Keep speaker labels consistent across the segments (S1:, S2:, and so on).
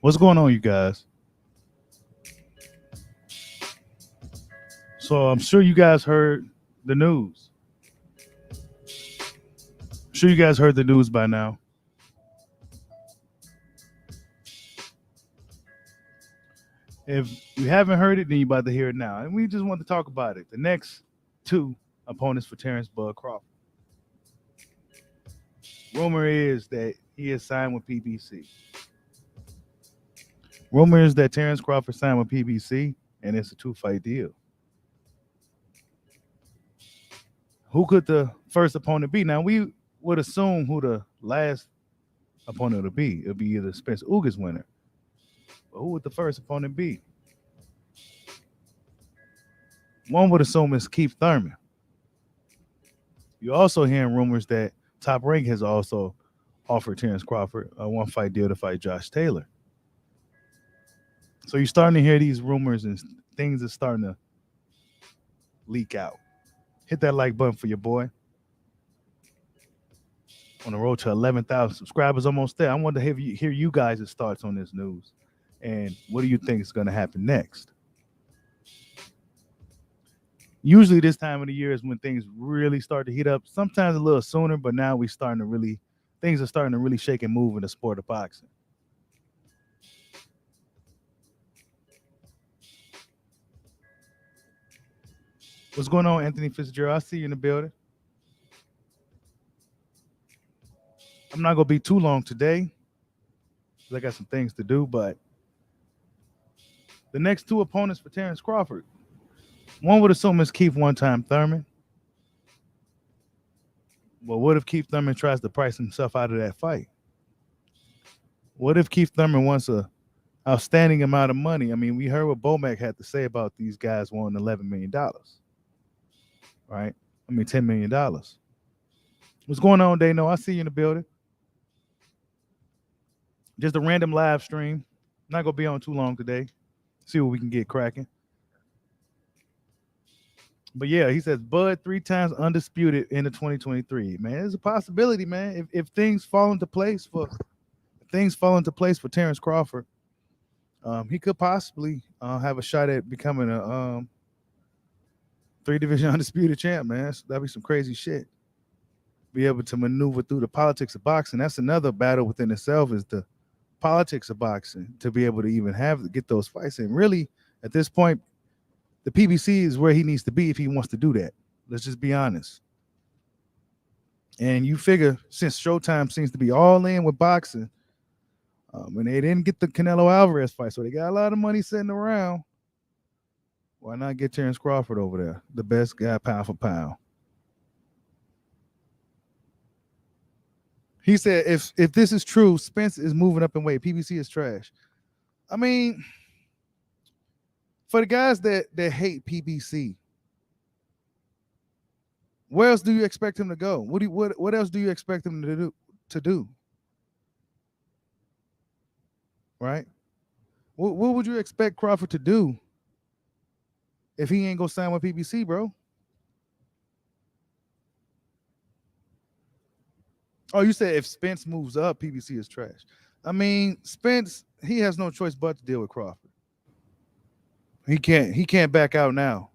S1: What's going on, you guys? So I'm sure you guys heard the news. I'm sure you guys heard the news by now. If you haven't heard it, then you're about to hear it now. And we just want to talk about it. The next two opponents for Terrence Bud Crawford. Rumor is that he is signed with PBC. Rumor is that Terrence Crawford signed with PBC, and it's a two-fight deal. Who could the first opponent be? Now, we would assume who the last opponent would be. It would be either Spence Ugas winner. But who would the first opponent be? One would assume it's Keith Thurman. You're also hearing rumors that Top Rank has also offered Terrence Crawford a one-fight deal to fight Josh Taylor. So you're starting to hear these rumors and things are starting to leak out. Hit that like button for your boy. On the road to 11,000 subscribers, almost there. I want to hear you guys' thoughts on this news. And what do you think is going to happen next? Usually this time of the year is when things really start to heat up. Sometimes a little sooner, but now things are starting to really shake and move in the sport of boxing. What's going on, Anthony Fitzgerald? I see you in the building. I'm not going to be too long today because I got some things to do, but the next two opponents for Terrence Crawford, one would assume is Keith one-time Thurman. Well, what if Keith Thurman tries to price himself out of that fight? What if Keith Thurman wants a outstanding amount of money? I mean, we heard what Bomac had to say about these guys wanting $11 million. Right? I mean, $10 million. What's going on, Dano? I see you in the building. Just a random live stream. Not going to be on too long today. See what we can get cracking. But yeah, he says Bud 3 times undisputed into 2023. Man, there's a possibility, man. If things fall into place for Terrence Crawford, he could possibly have a shot at becoming a 3-division undisputed champ, man. That'd be some crazy shit. Be able to maneuver through the politics of boxing. That's another battle within itself, is the politics of boxing, to be able to even get those fights in. Really, at this point, the PBC is where he needs to be if he wants to do that. Let's just be honest. And you figure, since Showtime seems to be all in with boxing, and they didn't get the Canelo Alvarez fight, so they got a lot of money sitting around, why not get Terrence Crawford over there, the best guy pound for pound? He said, if this is true, Spence is moving up in weight. PBC is trash. I mean, for the guys that hate PBC, where else do you expect him to go? What else do you expect him to do? Right? What would you expect Crawford to do if he ain't gonna sign with PBC, bro? Oh, you said if Spence moves up, PBC is trash. I mean, Spence, he has no choice but to deal with Crawford. He can't back out now.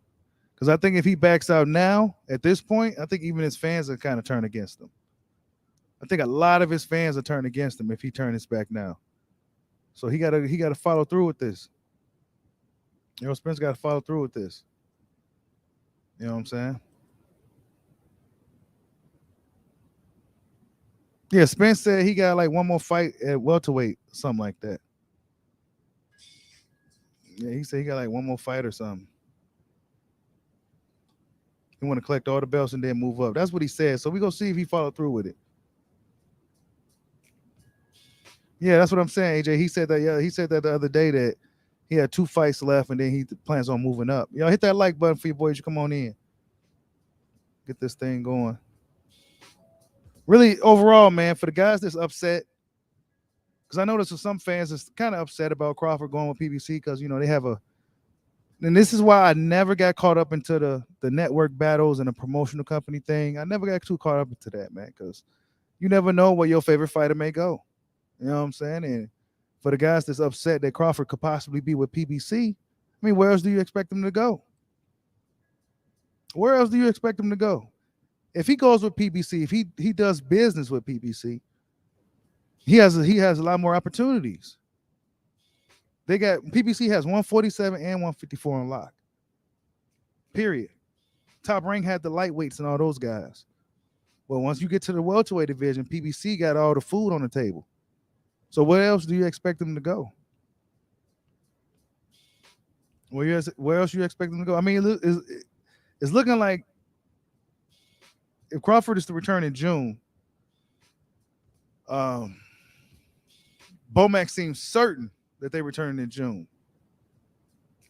S1: Because I think if he backs out now, at this point, I think even his fans are kind of turned against him. I think a lot of his fans are turned against him if he turns his back now. So he gotta follow through with this. Spence got to follow through with this. You know what I'm saying? Yeah, Spence said he got like one more fight at welterweight, something like that. Yeah, he said he got like one more fight or something. He want to collect all the belts and then move up. That's what he said. So we gonna see if he followed through with it. Yeah, that's what I'm saying, AJ. He said that. Yeah, he said that the other day that he had 2 fights left and then he plans on moving up. Y'all hit that like button for your boys. You come on in. Get this thing going. Really, overall, man, for the guys that's upset, because I noticed with some fans that's kind of upset about Crawford going with PBC because, they have and this is why I never got caught up into the network battles and the promotional company thing. I never got too caught up into that, man, because you never know where your favorite fighter may go. You know what I'm saying? And For the guys that's upset that Crawford could possibly be with PBC, I mean, where else do you expect him to go? Where else do you expect him to go? If he goes with PBC, if he does business with PBC, he has a lot more opportunities. They got PBC has 147 and 154 on lock. Period. Top Rank had the lightweights and all those guys. But once you get to the welterweight division, PBC got all the food on the table. So where else do you expect them to go? Where else you expect them to go? I mean, it's looking like if Crawford is to return in June, Bomac seems certain that they return in June.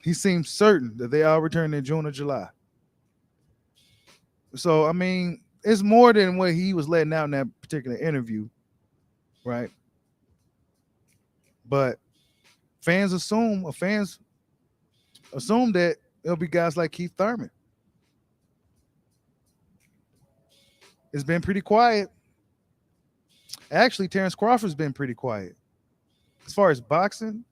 S1: He seems certain that they all return in June or July. So, I mean, it's more than what he was letting out in that particular interview, right? But fans assume that it'll be guys like Keith Thurman. It's been pretty quiet. Actually, Terrence Crawford's been pretty quiet. As far as boxing,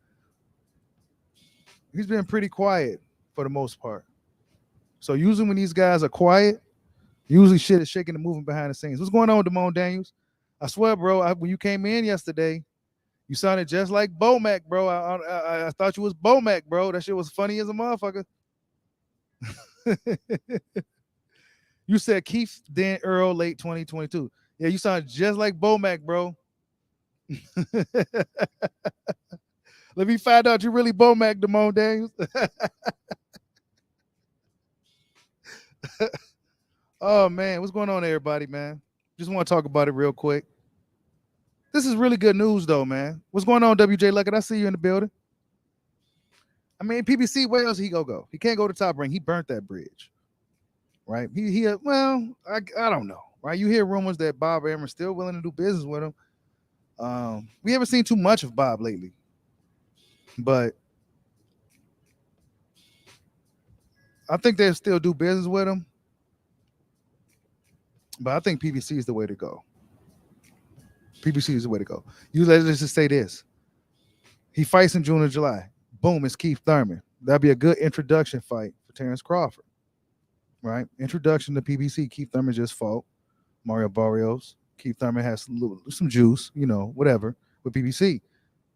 S1: he's been pretty quiet for the most part. So usually when these guys are quiet, usually shit is shaking and moving behind the scenes. What's going on, Damone Daniels? I swear, bro, when you came in yesterday, you sounded just like Bomac, bro. I thought you was Bomac, bro. That shit was funny as a motherfucker. You said Keith, then Earl, late 2022. Yeah, you sound just like Bomac, bro. Let me find out you really Bomac, Damone Daniels. Oh, man. What's going on, everybody, man? Just want to talk about it real quick. This is really good news, though, man. What's going on, WJ Luckett? I see you in the building. I mean, PBC, where else he go? He can't go to Top Rank. He burnt that bridge, right? Well, I don't know, right? You hear rumors that Bob Ammer's still willing to do business with him. We haven't seen too much of Bob lately, but I think they'll still do business with him. But I think PBC is the way to go. PBC is the way to go. Let's just say this. He fights in June or July. Boom, it's Keith Thurman. That'd be a good introduction fight for Terrence Crawford. Right? Introduction to PBC. Keith Thurman just fought Mario Barrios. Keith Thurman has some juice, whatever, with PBC.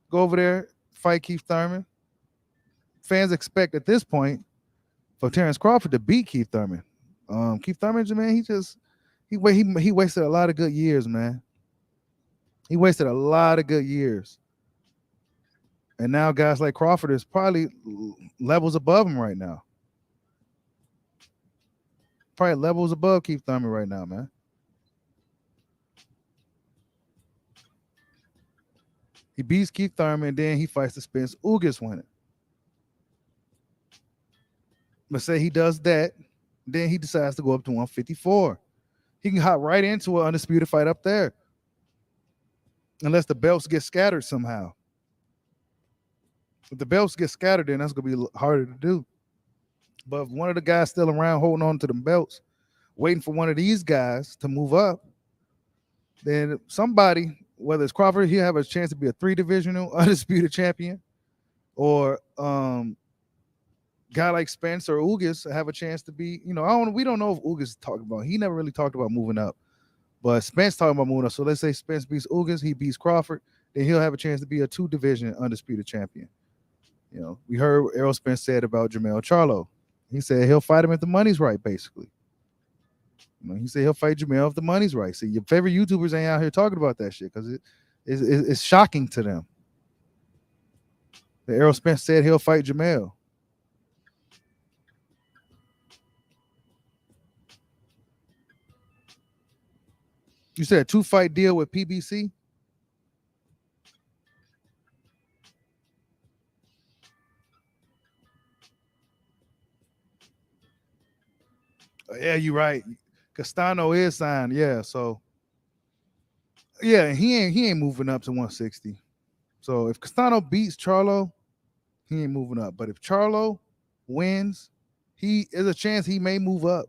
S1: Go over there, fight Keith Thurman. Fans expect at this point for Terrence Crawford to beat Keith Thurman. Keith Thurman, man, he wasted a lot of good years, man. He wasted a lot of good years. And now guys like Crawford is probably levels above him right now. Probably levels above Keith Thurman right now, man. He beats Keith Thurman, and then he fights the Spence Ugas winner. But say he does that, then he decides to go up to 154. He can hop right into an undisputed fight up there. Unless the belts get scattered somehow. If the belts get scattered, then that's going to be harder to do. But if one of the guys still around holding on to them belts, waiting for one of these guys to move up, then somebody, whether it's Crawford, he'll have a chance to be a 3-divisional undisputed champion, or guy like Spence or Ugas have a chance to be, we don't know if Ugas talked about. He never really talked about moving up. But Spence talking about moving up. So let's say Spence beats Ugas, he beats Crawford, then he'll have a chance to be a 2-division undisputed champion. We heard Errol Spence said about Jermell Charlo. He said he'll fight him if the money's right, basically. He said he'll fight Jermell if the money's right. See, your favorite YouTubers ain't out here talking about that shit because it's shocking to them. The Errol Spence said he'll fight Jermell. You said a 2-fight deal with PBC? Yeah, you're right. Castano is signed. Yeah, so yeah, he ain't moving up to 160. So if Castano beats Charlo, he ain't moving up. But if Charlo wins, there's a chance he may move up.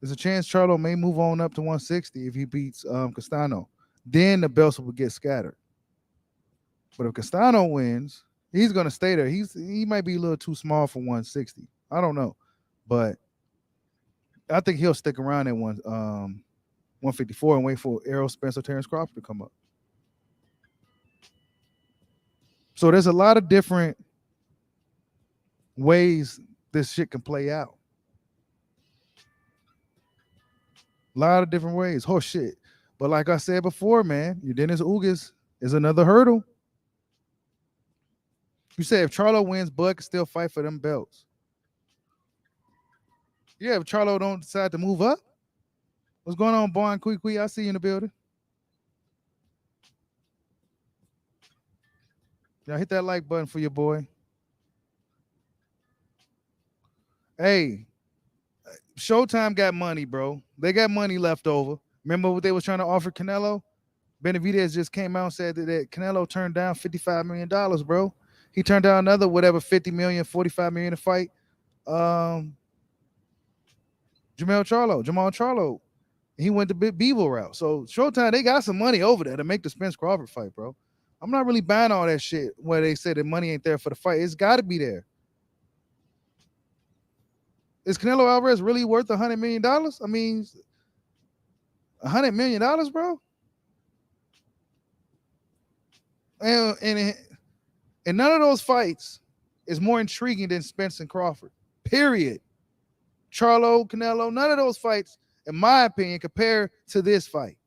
S1: There's a chance Charlo may move on up to 160 if he beats Castano. Then the belts will get scattered. But if Castano wins, he's gonna stay there. He might be a little too small for 160. I don't know, but I think he'll stick around at 154 and wait for Errol Spence or Terrence Crawford to come up. So there's a lot of different ways this shit can play out. A lot of different ways. Oh shit. But like I said before, man, your Dennis Ugas is another hurdle. You say if Charlo wins, Bud can still fight for them belts. Yeah, if Charlo don't decide to move up. What's going on, Bon Kui? I see you in the building. Y'all hit that like button for your boy. Hey, Showtime got money, bro. They got money left over. Remember what they was trying to offer Canelo? Benavidez just came out and said that Canelo turned down $55 million, bro. He turned down another whatever 50 million, 45 million to fight Jamal Charlo. He went the Bevo route. So Showtime, they got some money over there to make the Spence Crawford fight, bro. I'm not really buying all that shit where they say the money ain't there for the fight. It's got to be there. Is Canelo Alvarez really worth $100 million? I mean, $100 million, bro? And none of those fights is more intriguing than Spence and Crawford. Period. Charlo, Canelo, none of those fights, in my opinion, compare to this fight.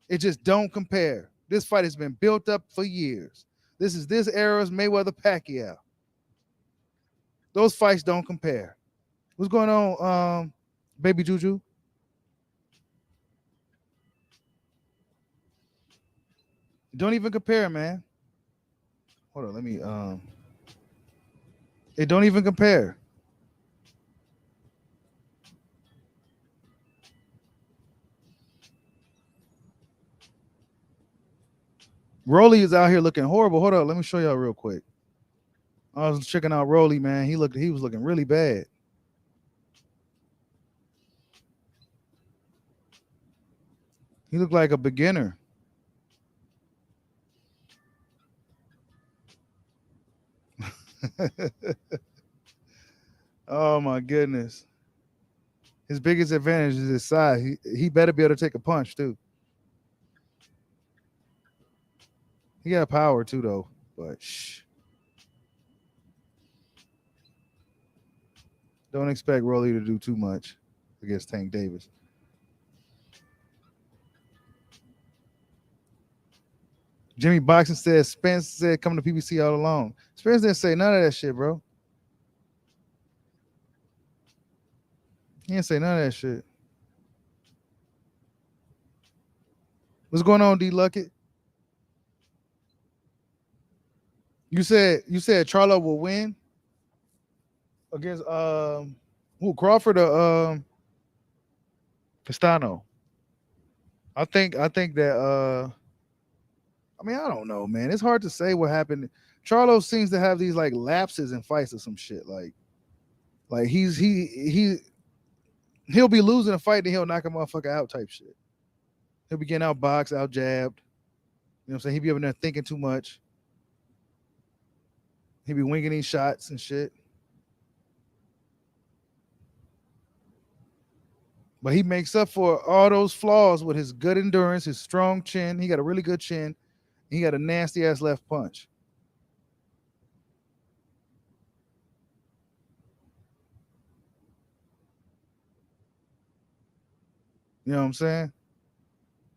S1: It just don't compare. This fight has been built up for years. This is this era's Mayweather-Pacquiao. Those fights don't compare. What's going on, Baby Juju? Don't even compare, man. Hold on, let me it don't even compare. Rolly is out here looking horrible. Hold on, let me show y'all real quick. I was checking out Rolly, man. He was looking really bad. He looked like a beginner. Oh my goodness. His biggest advantage is his size. He better be able to take a punch too. He got power too though, but shh. Don't expect Rolly to do too much against Tank Davis. Jimmy Boxing says Spence said come to PBC all along. Spence didn't say none of that shit, bro. He didn't say none of that shit. What's going on, D Luckett? You said Charlo will win against who, Crawford or Castano? I think that I mean, I don't know, man. It's hard to say what happened. Charlo seems to have these like lapses in fights or some shit. Like he'll be losing a fight, then he'll knock a motherfucker out type shit. He'll be getting out boxed, out jabbed. You know what I'm saying? He'll be over there thinking too much. He'll be winging these shots and shit. But he makes up for all those flaws with his good endurance, his strong chin. He got a really good chin. He got a nasty ass left punch. You know what I'm saying?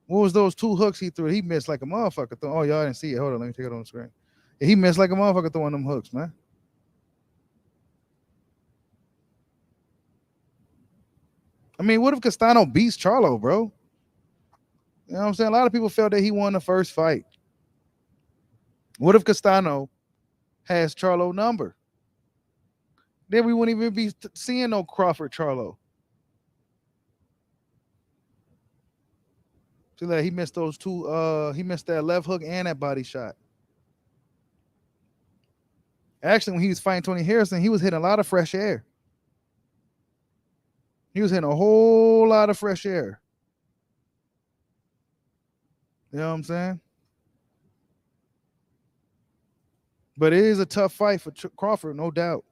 S1: What was those two hooks he threw? He missed like a motherfucker. Oh, y'all didn't see it. Hold on, let me take it on the screen. He missed like a motherfucker throwing them hooks, man. I mean, what if Castano beats Charlo, bro? You know what I'm saying? A lot of people felt that he won the first fight. What if Castano has Charlo number? Then we wouldn't even be seeing no Crawford Charlo. See that he missed those two. He missed that left hook and that body shot. Actually, when he was fighting Tony Harrison, he was hitting a lot of fresh air. He was hitting a whole lot of fresh air. You know what I'm saying? But it is a tough fight for Crawford, no doubt.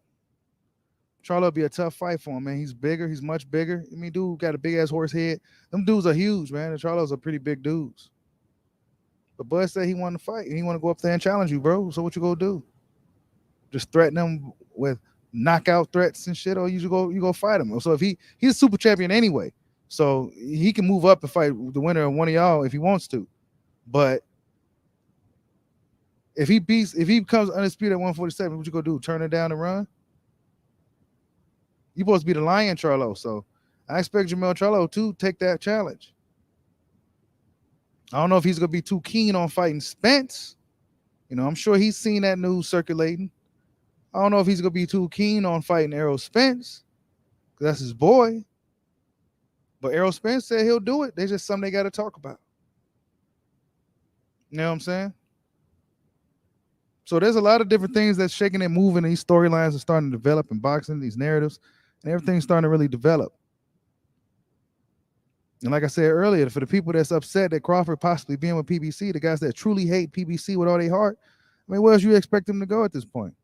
S1: Charlo will be a tough fight for him, man. He's bigger. He's much bigger. I mean, dude got a big ass horse head. Them dudes are huge, man. And Charlo's are pretty big dudes. But Bud said he wanted to fight. He want to go up there and challenge you, bro. So what you gonna do? Just threaten him with knockout threats and shit, or you go fight him. So if he's a super champion anyway, so he can move up and fight the winner of one of y'all if he wants to. But if he becomes undisputed at 147, what you gonna do? Turn it down and run? You supposed to be the lion, Charlo. So I expect Jermell Charlo to take that challenge. I don't know if he's gonna be too keen on fighting Spence. You know, I'm sure he's seen that news circulating. I don't know if he's gonna be too keen on fighting Errol Spence, because that's his boy. But Errol Spence said he'll do it. There's just something they got to talk about. You know what I'm saying? So there's a lot of different things that's shaking and moving. These storylines are starting to develop in boxing, these narratives, and everything's starting to really develop. And like I said earlier, for the people that's upset that Crawford possibly being with PBC, the guys that truly hate PBC with all their heart, I mean, where else you expect them to go at this point?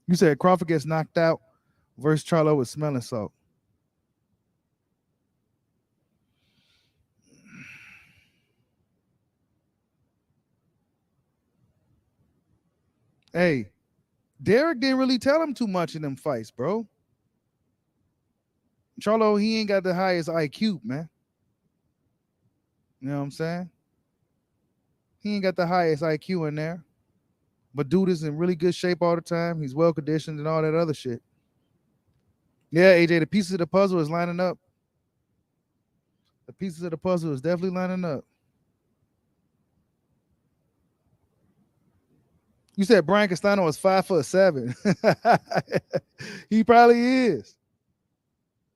S1: You said Crawford gets knocked out versus Charlo with smelling salt. Hey, Derek didn't really tell him too much in them fights, bro. Charlo, he ain't got the highest IQ, man. You know what I'm saying? He ain't got the highest IQ in there. But dude is in really good shape all the time. He's well conditioned and all that other shit. Yeah, AJ, the pieces of the puzzle is lining up. The pieces of the puzzle is definitely lining up. You said Brian Castano was 5'7". He probably is.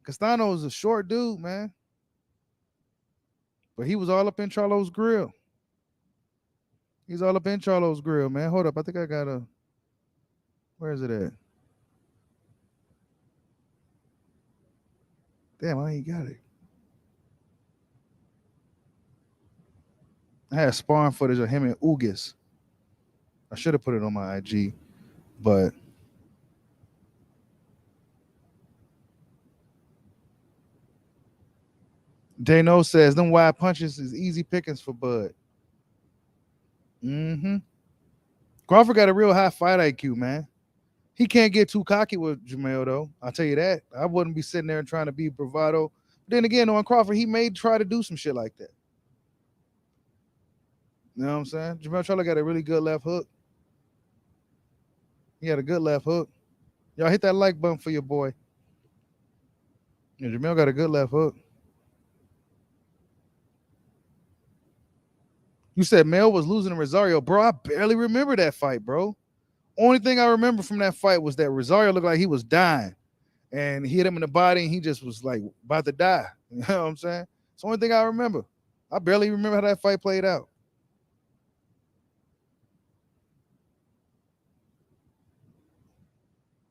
S1: Castano is a short dude, man. But he was all up in Charlo's grill. He's all up in Charlo's grill, man. Hold up. I think I got a... Where is it at? Damn, I ain't got it. I had sparring footage of him and Ugis. I should have put it on my IG, but... Dano says, them wide punches is easy pickings for Bud. Mm-hmm. Crawford got a real high fight IQ, man. He can't get too cocky with Jermell, though. I'll tell you that. I wouldn't be sitting there and trying to be bravado. But then again, on Crawford, he may try to do some shit like that. You know what I'm saying? Jermell Charlo got a really good left hook. He got a good left hook. Y'all hit that like button for your boy. Yeah, Jermell got a good left hook. You said Mel was losing to Rosario. Bro, I barely remember that fight, bro. Only thing I remember from that fight was that Rosario looked like he was dying. And he hit him in the body, and he just was like about to die. You know what I'm saying? It's the only thing I remember. I barely remember how that fight played out.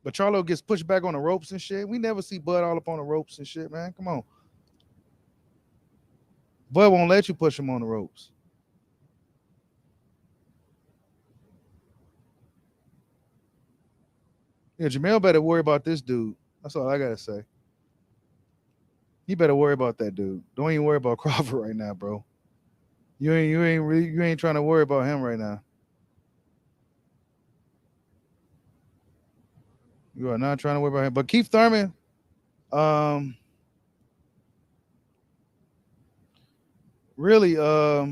S1: But Charlo gets pushed back on the ropes and shit. We never see Bud all up on the ropes and shit, man. Come on. Bud won't let you push him on the ropes. Yeah, Jermell better worry about this dude. That's all I gotta say. You better worry about that dude. Don't even worry about Crawford right now, bro. You ain't trying to worry about him right now. You are not trying to worry about him. But Keith Thurman, really, yeah,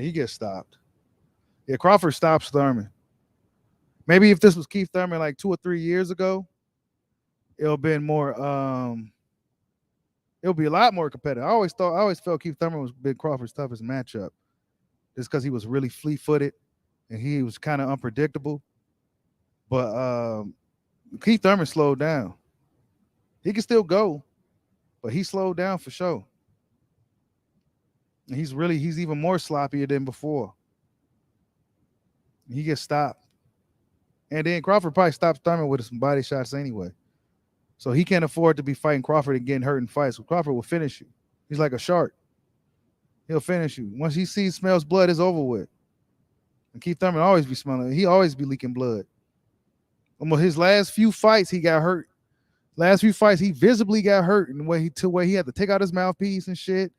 S1: he gets stopped. Yeah, Crawford stops Thurman. Maybe if this was Keith Thurman like 2 or 3 years ago, it'll been more it'll be a lot more competitive. I always felt Keith Thurman was been Crawford's toughest matchup. Just because he was really fleet-footed and he was kind of unpredictable. But Keith Thurman slowed down. He can still go, but he slowed down for sure. And he's even more sloppier than before. He gets stopped. And then Crawford probably stops Thurman with some body shots anyway. So he can't afford to be fighting Crawford and getting hurt in fights. Crawford will finish you. He's like a shark. He'll finish you. Once he smells blood, it's over with. And Keith Thurman always be smelling. He always be leaking blood. Almost his last few fights, he got hurt. Last few fights, he visibly got hurt in where he had to take out his mouthpiece and shit.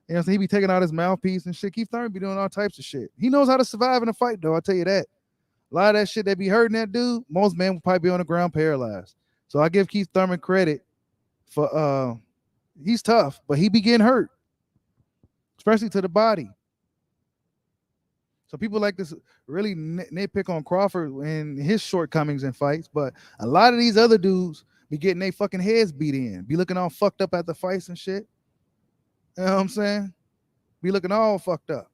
S1: You know, so he be taking out his mouthpiece and shit. Keith Thurman be doing all types of shit. He knows how to survive in a fight, though. I'll tell you that. A lot of that shit that be hurting that dude, most men will probably be on the ground paralyzed. So I give Keith Thurman credit for he's tough, but he be getting hurt, especially to the body. So people like this really nitpick on Crawford and his shortcomings in fights, but a lot of these other dudes be getting their fucking heads beat in, be looking all fucked up at the fights and shit. You know what I'm saying? Be looking all fucked up.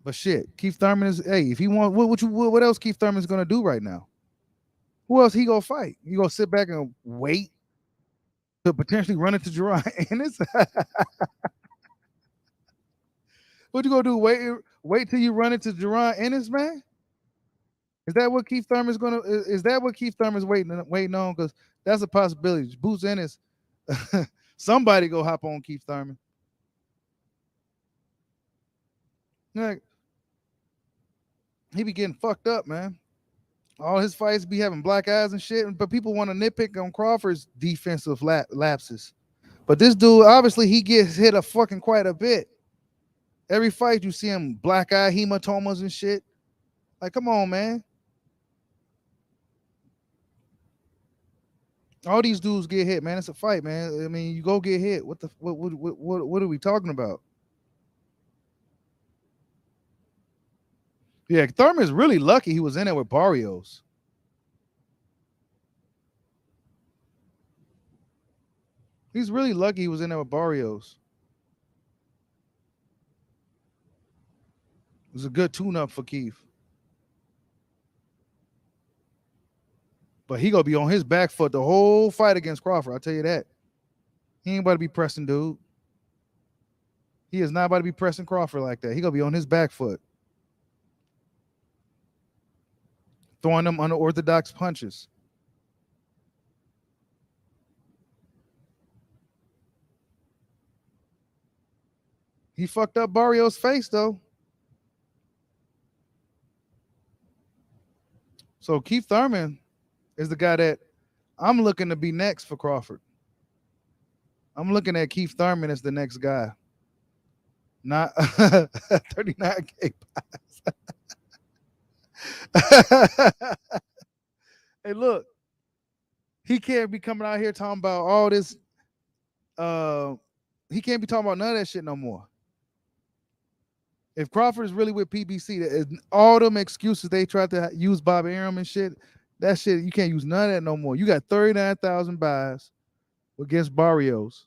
S1: But shit, Keith Thurman is, hey, if he want, what else Keith Thurman's gonna do right now? Who else he gonna fight? You gonna sit back and wait to potentially run into Jerron Ennis? What you gonna do? Wait till you run into Jerron Ennis, man? Is that what Keith Thurman's gonna? Is that what Keith Thurman's waiting on? Because that's a possibility. Boots Ennis, somebody go hop on Keith Thurman. Like, he be getting fucked up, man. All his fights be having black eyes and shit, but people want to nitpick on Crawford's defensive lapses. But this dude, obviously, he gets hit quite a bit. Every fight you see him black eye hematomas and shit. Like, come on, man. All these dudes get hit, man. It's a fight, man. I mean, you go get hit. What are we talking about? Yeah, Thurman's really lucky he was in there with Barrios. He's really lucky he was in there with Barrios. It was a good tune-up for Keith. But he gonna be on his back foot the whole fight against Crawford. I'll tell you that. He ain't about to be pressing, dude. He is not about to be pressing Crawford like that. He gonna be on his back foot. Throwing them unorthodox punches. He fucked up Barrios' face, though. So Keith Thurman is the guy that I'm looking to be next for Crawford. I'm looking at Keith Thurman as the next guy. Not 39K buys. Hey, look. He can't be coming out here talking about all this. He can't be talking about none of that shit no more. If Crawford is really with PBC, all them excuses they tried to use Bob Arum and shit, that shit, you can't use none of that no more. You got 39,000 buys against Barrios.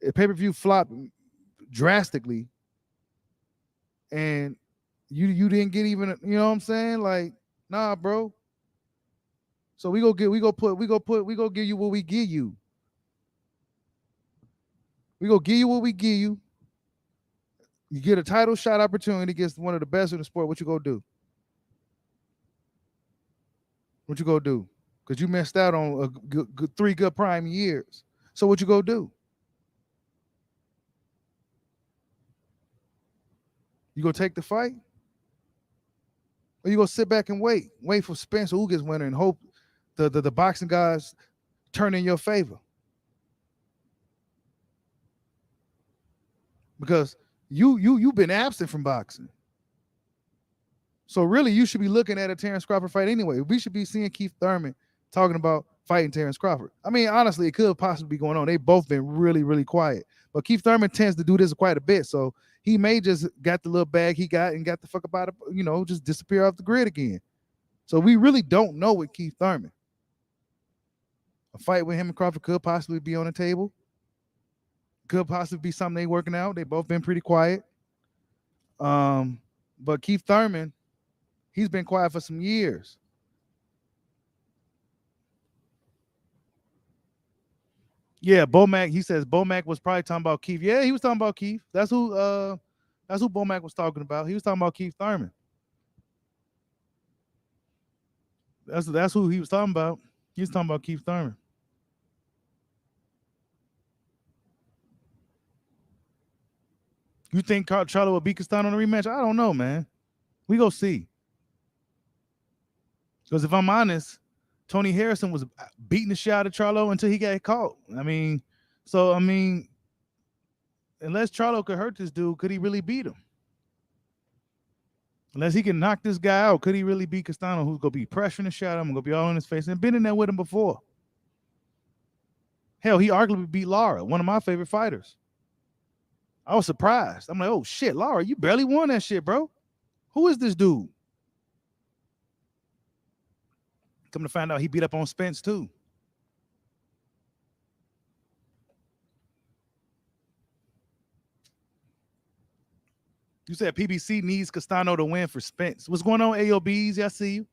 S1: A pay-per-view flopped drastically, and you didn't get even, you know what I'm saying? Like, nah, bro. So we go give you what we give you. We go give you what we give you. You get a title shot opportunity against one of the best in the sport. What you gonna do? What you gonna do? Because you missed out on three good prime years. So what you gonna do? You gonna take the fight? Or you gonna sit back and wait for Spence who gets winner and hope the boxing guys turn in your favor? Because you've been absent from boxing. So really, you should be looking at a Terrence Crawford fight anyway. We should be seeing Keith Thurman talking about fighting Terrence Crawford. I mean, honestly, it could possibly be going on. They've both been really, really quiet. But Keith Thurman tends to do this quite a bit. So he may just got the little bag he got and got the fuck up out of, just disappear off the grid again. So we really don't know with Keith Thurman. A fight with him and Crawford could possibly be on the table. Could possibly be something they working out. They both been pretty quiet. But Keith Thurman, he's been quiet for some years. Yeah, Bomac. He says Bomac was probably talking about Keith. Yeah, he was talking about Keith. That's who Bomac was talking about. He was talking about Keith Thurman. That's who he was talking about. He was talking about Keith Thurman. You think Charlo will beat Castano in the rematch? I don't know, man. We go see. Because if I'm honest, Tony Harrison was beating the shit out of Charlo until he got caught. I mean, unless Charlo could hurt this dude, could he really beat him? Unless he can knock this guy out, could he really beat Castano, who's gonna be pressuring the shot? I'm gonna be all in his face and been in there with him before. Hell, he arguably beat Lara, one of my favorite fighters. I was surprised. I'm like, oh shit, Lara, you barely won that shit, bro. Who is this dude? Come to find out, he beat up on Spence too. You said PBC needs Castano to win for Spence. What's going on, AOBs? I see you.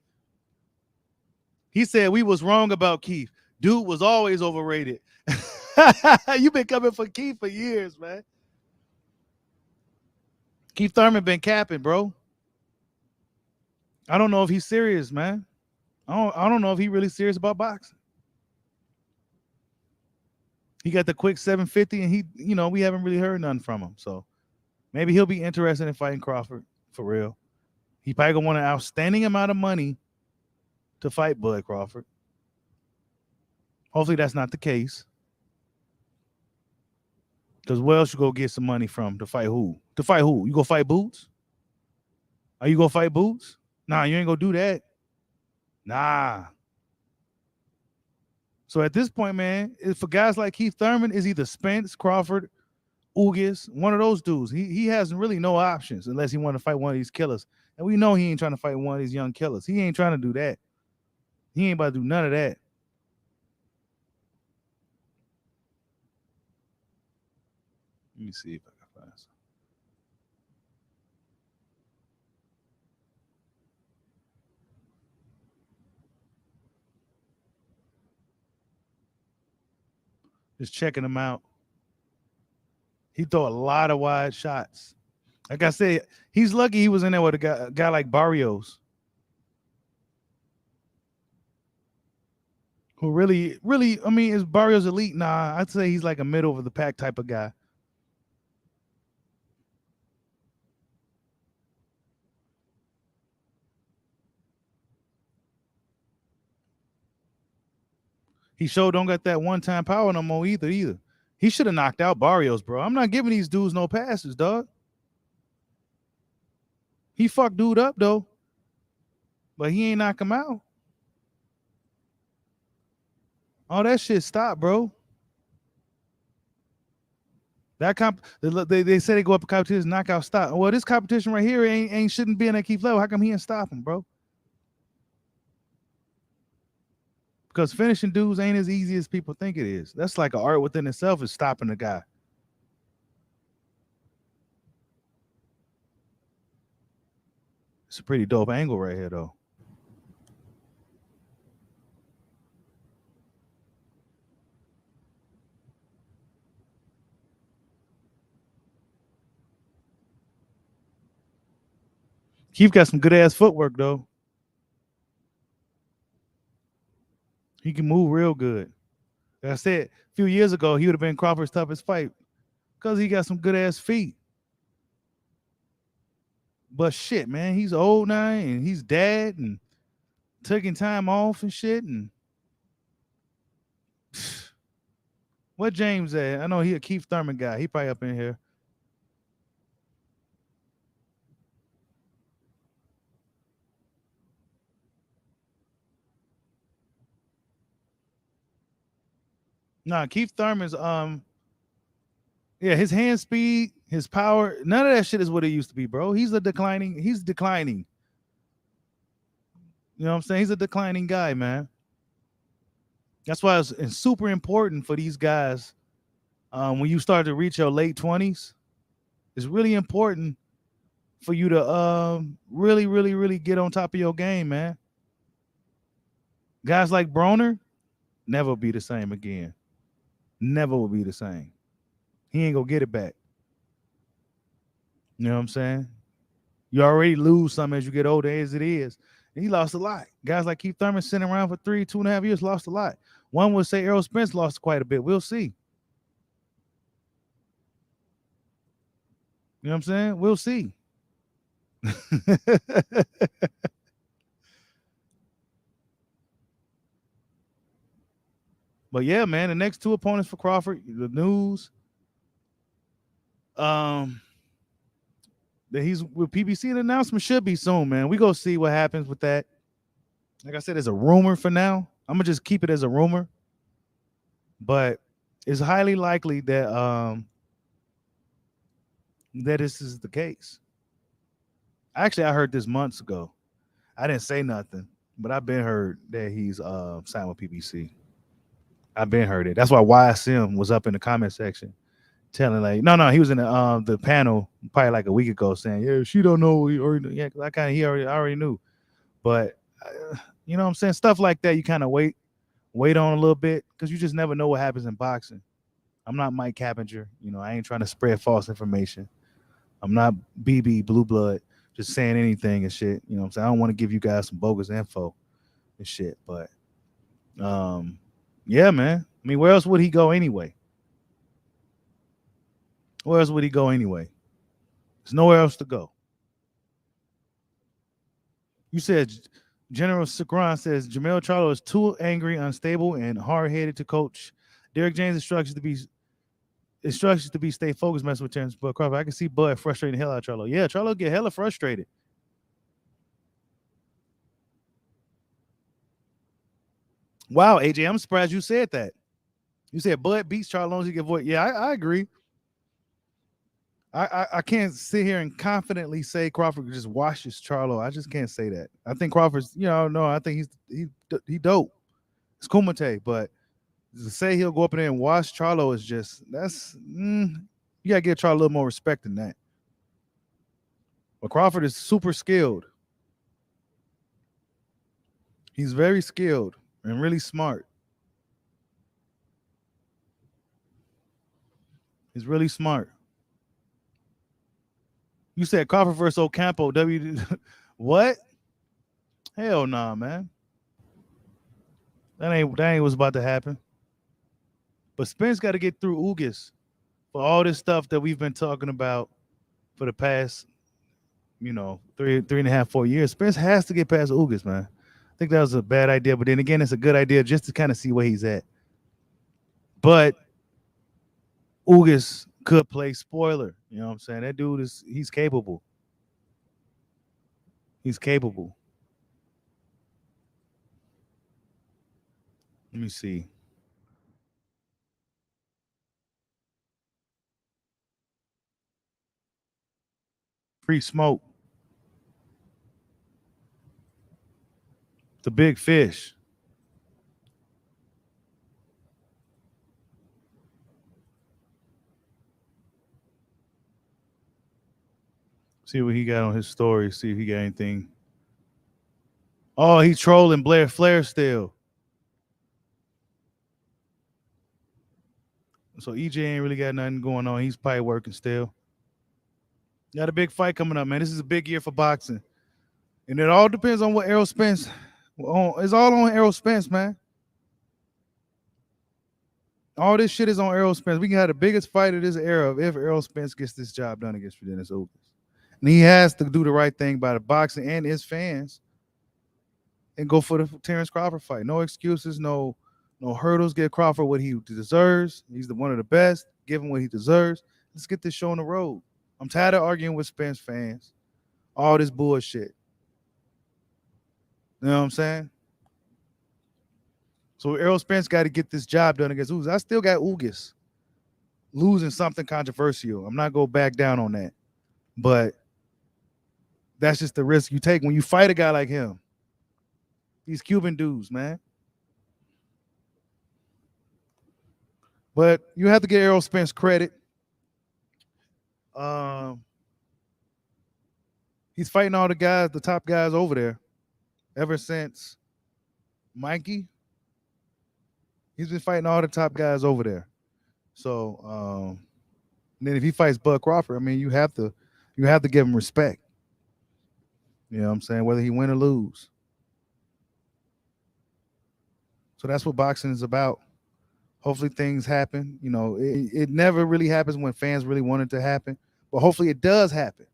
S1: He said we was wrong about Keith. Dude was always overrated. You've been coming for Keith for years, man. Keith Thurman been capping, bro. I don't know if he's serious, man. I don't know if he's really serious about boxing. He got the quick 750, and we haven't really heard nothing from him. So maybe he'll be interested in fighting Crawford for real. He probably gonna want an outstanding amount of money to fight Bud Crawford. Hopefully that's not the case. Because where else you go get some money from to fight who? To fight who? You go fight Boots? Are you gonna fight Boots? Nah, you ain't gonna do that. Nah. So at this point, man, for guys like Keith Thurman, is either Spence, Crawford, Ugis, one of those dudes. He has really no options unless he want to fight one of these killers. And we know he ain't trying to fight one of these young killers. He ain't trying to do that. He ain't about to do none of that. Let me see if I can find some. Just checking him out. He throw a lot of wide shots. Like I said, he's lucky he was in there with a guy like Barrios, who really, is Barrios elite? Nah, I'd say he's like a middle of the pack type of guy. He sure don't got that one-time power no more either. He should have knocked out Barrios, bro. I'm not giving these dudes no passes, dog. He fucked dude up, though. But he ain't knock him out. All that shit stopped, bro. That they say they go up a competition, knockout stop. Well, this competition right here ain't shouldn't be in that Keith level. How come he ain't stop him, bro? Because finishing dudes ain't as easy as people think it is. That's like an art within itself, is stopping the guy. It's a pretty dope angle right here, though. Keith got some good ass footwork, though. He can move real good. Like I said, a few years ago, he would have been Crawford's toughest fight because he got some good ass feet. But shit, man, he's old now and he's dead and taking time off and shit. And what James at? I know he a Keith Thurman guy. He probably up in here. Nah, Keith Thurman's his hand speed, his power, none of that shit is what it used to be, bro. He's declining. You know what I'm saying? He's a declining guy, man. That's why it's super important for these guys. When you start to reach your late 20s, it's really important for you to really, really, really get on top of your game, man. Guys like Broner never be the same again. Never will be the same. He ain't gonna get it back. You know what I'm saying? You already lose some as you get older, as it is. He lost a lot. Guys like Keith Thurman sitting around for 2.5 years lost a lot. One would say Errol Spence lost quite a bit. We'll see. You know what I'm saying? We'll see. But yeah, man, the next two opponents for Crawford, the news, um, that he's with PBC. The announcement should be soon, man. We go see what happens with that. Like I said, it's a rumor for now. I'm gonna just keep it as a rumor, but it's highly likely that this is the case. Actually, I heard this months ago. I didn't say nothing, but I've been heard that he's signed with PBC. I've been heard it. That's why YSM was up in the comment section telling like, no, he was in the panel probably like a week ago saying, yeah, she don't know. He already, yeah, I kind of I already knew, but you know what I'm saying, stuff like that. You kind of wait on a little bit because you just never know what happens in boxing. I'm not Mike Cappinger. You know, I ain't trying to spread false information. I'm not BB Blue Blood just saying anything and shit. You know what I'm saying? I don't want to give you guys some bogus info and shit. But yeah, man. I mean, where else would he go anyway? Where else would he go anyway? There's nowhere else to go. You said General Sagran says Jamel Charlo is too angry, unstable, and hard-headed to coach. Derek James instructions to be stay focused, messing with Terrence Bud Crawford. I can see Bud frustrating the hell out of Charlo. Yeah, Charlo get hella frustrated. Wow, AJ, I'm surprised you said that. You said Bud beats Charlo as he get voice. Yeah, I agree. I can't sit here and confidently say Crawford just washes Charlo. I just can't say that. I think Crawford's, no, I think he dope. It's Kumite, but to say he'll go up in there and wash Charlo is just you gotta give Charlo a little more respect than that. But Crawford is super skilled. He's very skilled and really smart. He's really smart. You said Crawford versus Ocampo. What? Hell nah, man. That ain't what's about to happen. But Spence got to get through Ugas for all this stuff that we've been talking about for the past, 3.5, 4 years. Spence has to get past Ugas, man. I think that was a bad idea, but then again, it's a good idea just to kind of see where he's at. But Ugas could play spoiler. You know what I'm saying? That dude he's capable. He's capable. Let me see. Free smoke. The big fish. See what he got on his story. See if he got anything. Oh, he trolling Blair Flair still. So EJ ain't really got nothing going on. He's probably working still. Got a big fight coming up, man. This is a big year for boxing. And it all depends on what Errol Spence. It's all on Errol Spence, man. All this shit is on Errol Spence. We can have the biggest fight of this era if Errol Spence gets this job done against Dennis Ugas. And he has to do the right thing by the boxing and his fans and go for the Terrence Crawford fight. No excuses, no hurdles. Give Crawford what he deserves. He's one of the best. Give him what he deserves. Let's get this show on the road. I'm tired of arguing with Spence fans. All this bullshit. You know what I'm saying? So Errol Spence got to get this job done against Ugas. I still got Ugas losing something controversial. I'm not going to back down on that. But that's just the risk you take when you fight a guy like him. These Cuban dudes, man. But you have to give Errol Spence credit. He's fighting all the top guys over there ever since Mikey. He's been fighting all the top guys over there. So then if he fights Bud Crawford, I mean, you have to give him respect. You know what I'm saying? Whether he win or lose. So that's what boxing is about. Hopefully things happen. You know, it never really happens when fans really want it to happen, but hopefully it does happen.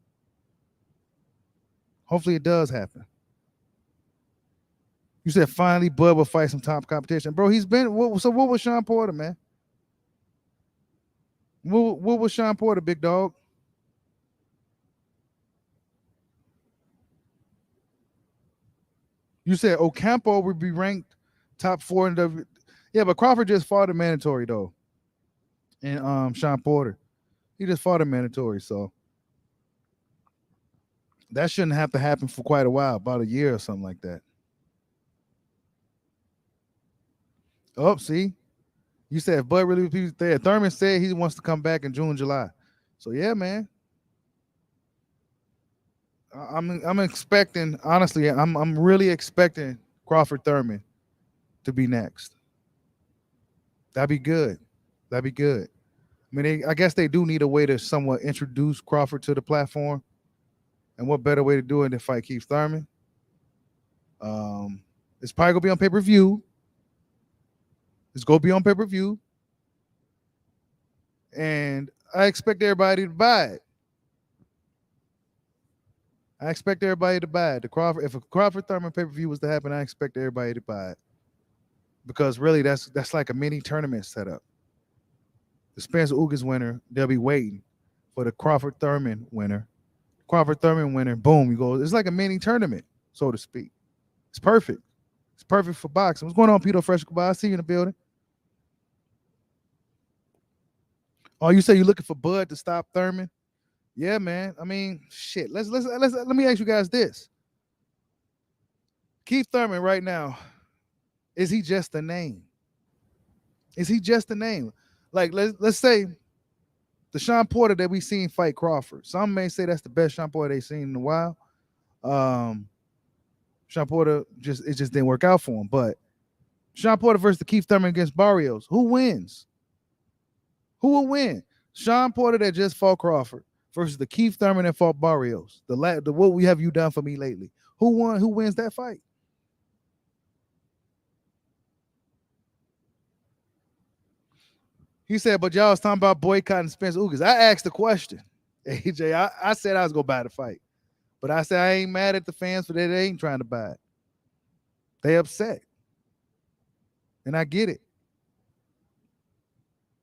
S1: Hopefully it does happen. You said finally Bud will fight some top competition, bro. He's been. So what was Sean Porter, man? What was Sean Porter, big dog? You said Ocampo would be ranked top 4 in the. Yeah, but Crawford just fought a mandatory though, and Sean Porter, he just fought a mandatory, so that shouldn't have to happen for quite a while, about a year or something like that. Oh, see, you said if Bud really repeats there. Thurman said he wants to come back in June, July. So yeah, man. I'm expecting, honestly, I'm really expecting Crawford Thurman to be next. That'd be good. That'd be good. I mean, I guess they do need a way to somewhat introduce Crawford to the platform. And what better way to do it than fight Keith Thurman? It's probably gonna be on pay-per-view. It's gonna be on pay-per-view. And I expect everybody to buy it. I expect everybody to buy it. If a Crawford Thurman pay-per-view was to happen, I expect everybody to buy it. Because really that's like a mini tournament setup. The Spence Ugas winner, they'll be waiting for the Crawford Thurman winner. Crawford Thurman winner, boom, you go. It's like a mini tournament, so to speak. It's perfect. It's perfect for boxing. What's going on, Peter Fresh? I see you in the building. Oh, you say you're looking for Bud to stop Thurman? Yeah, man. I mean, shit. Let me ask you guys this. Keith Thurman right now, is he just a name? Is he just a name? Like, let's say the Sean Porter that we seen fight Crawford. Some may say that's the best Sean Porter they've seen in a while. Sean Porter just didn't work out for him. But Sean Porter versus the Keith Thurman against Barrios. Who wins? Who will win? Sean Porter that just fought Crawford versus the Keith Thurman that fought Barrios. The what we have you done for me lately? Who won? Who wins that fight? He said, but y'all was talking about boycotting Spence Ugas. I asked the question. AJ, I said I was going to buy the fight. But I said I ain't mad at the fans for that. They ain't trying to buy it. They upset. And I get it.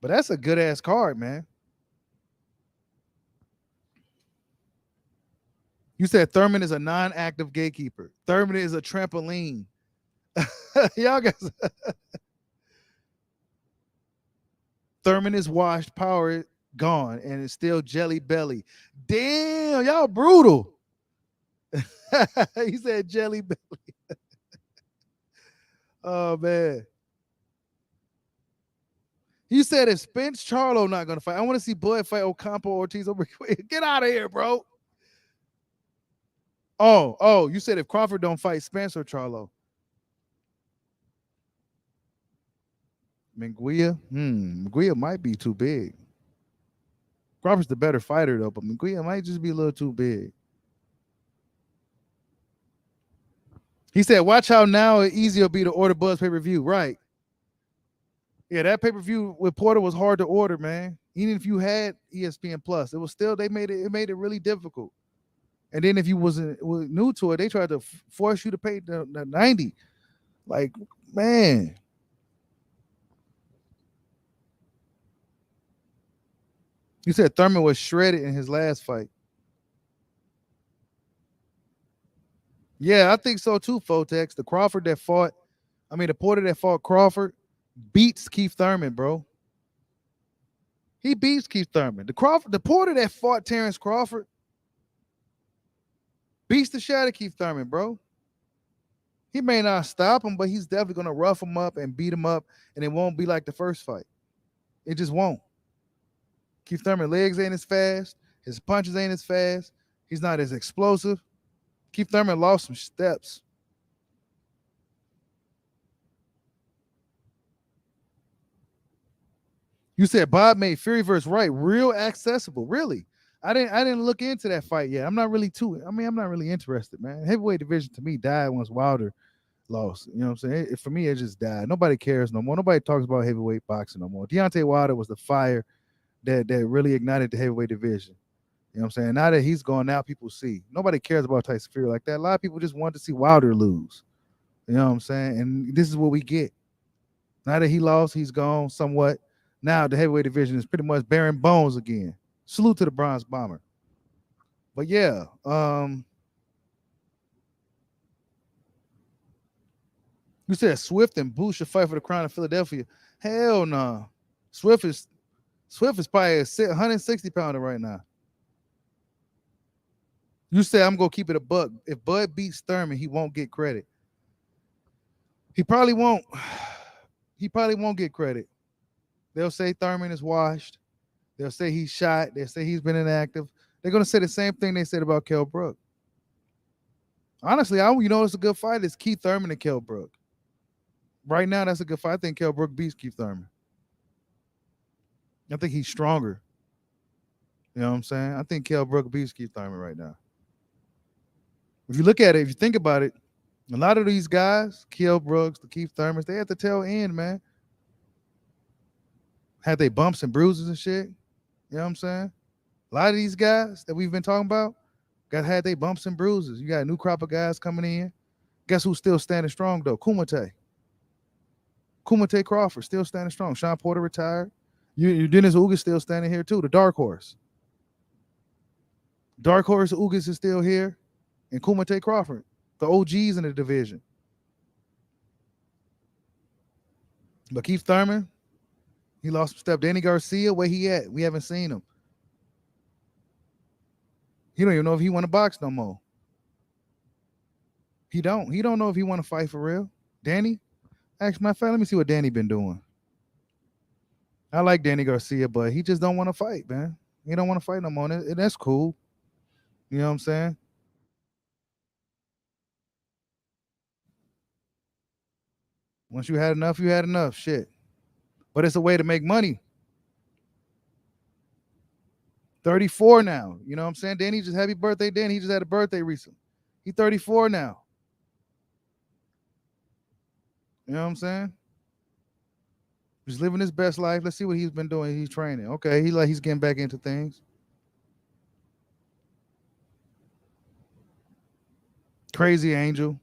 S1: But that's a good-ass card, man. You said Thurman is a non-active gatekeeper. Thurman is a trampoline. Y'all guys. Thurman is washed, power gone, and it's still jelly belly. Damn, y'all brutal. He said jelly belly. Oh, man. You said if Spence Charlo not going to fight, I want to see Bud fight Ocampo Ortiz. Get out of here, bro. Oh, you said if Crawford don't fight Spence or Charlo. Munguia might be too big. Crawford's the better fighter, though, but Munguia might just be a little too big. He said, watch how now easy it'll be to order Bud's pay-per-view. Right. Yeah, that pay-per-view with Porter was hard to order, man. Even if you had ESPN Plus, it was still, it made it really difficult. And then if you was new to it, they tried to force you to pay the 90. Like, man. You said Thurman was shredded in his last fight. Yeah, I think so too, Fotex. The Porter that fought Crawford beats Keith Thurman, bro. He beats Keith Thurman. The Porter that fought Terrence Crawford beats the shit out of Keith Thurman, bro. He may not stop him, but he's definitely gonna rough him up and beat him up, and it won't be like the first fight. It just won't. Keith Thurman's legs ain't as fast. His punches ain't as fast. He's not as explosive. Keith Thurman lost some steps. You said Bob made Fury versus Wright real accessible. Really? I didn't look into that fight yet. I'm not really interested, man. Heavyweight division to me died once Wilder lost. You know what I'm saying? For me, it just died. Nobody cares no more. Nobody talks about heavyweight boxing no more. Deontay Wilder was the fire that really ignited the heavyweight division. You know what I'm saying? Now that he's gone, now people see. Nobody cares about Tyson Fury like that. A lot of people just want to see Wilder lose. You know what I'm saying? And this is what we get. Now that he lost, he's gone somewhat. Now the heavyweight division is pretty much bearing bones again. Salute to the Bronze Bomber. But yeah, you said Swift and Boots should fight for the crown of Philadelphia. Hell no. Nah. Swift is probably a 160 pounder right now. You said I'm gonna keep it a buck. If Bud beats Thurman, he won't get credit. He probably won't. He probably won't get credit. They'll say Thurman is washed. They'll say he's shot. They'll say he's been inactive. They're gonna say the same thing they said about Kell Brook. Honestly, it's a good fight. It's Keith Thurman and Kell Brook. Right now, that's a good fight. I think Kell Brook beats Keith Thurman. I think he's stronger. You know what I'm saying? I think Kell Brook beats Keith Thurman right now. If you look at it, if you think about it, a lot of these guys, Kell Brooks, the Keith Thurmans, they at the tail end, man. Had they bumps and bruises and shit. You know what I'm saying? A lot of these guys that we've been talking about had they bumps and bruises. You got a new crop of guys coming in. Guess who's still standing strong, though? Kumite Crawford still standing strong. Sean Porter retired. You Dennis Ugas still standing here, too. The Dark Horse. Dark Horse Ugas is still here. And Kumite Crawford, the OGs in the division. But Keith Thurman, he lost some step. Danny Garcia, where he at? We haven't seen him. He don't even know if he want to box no more. He don't know if he want to fight for real. Danny? Actually, my friend, let me see what Danny been doing. I like Danny Garcia, but he just don't want to fight, man. He don't want to fight no more. And that's cool. You know what I'm saying? Once you had enough, you had enough. Shit. But it's a way to make money. 34 now. You know what I'm saying? Danny, just happy birthday, Danny. He just had a birthday recently. He's 34 now. You know what I'm saying? He's living his best life. Let's see what he's been doing. He's training. Okay, he's getting back into things. Crazy Angel.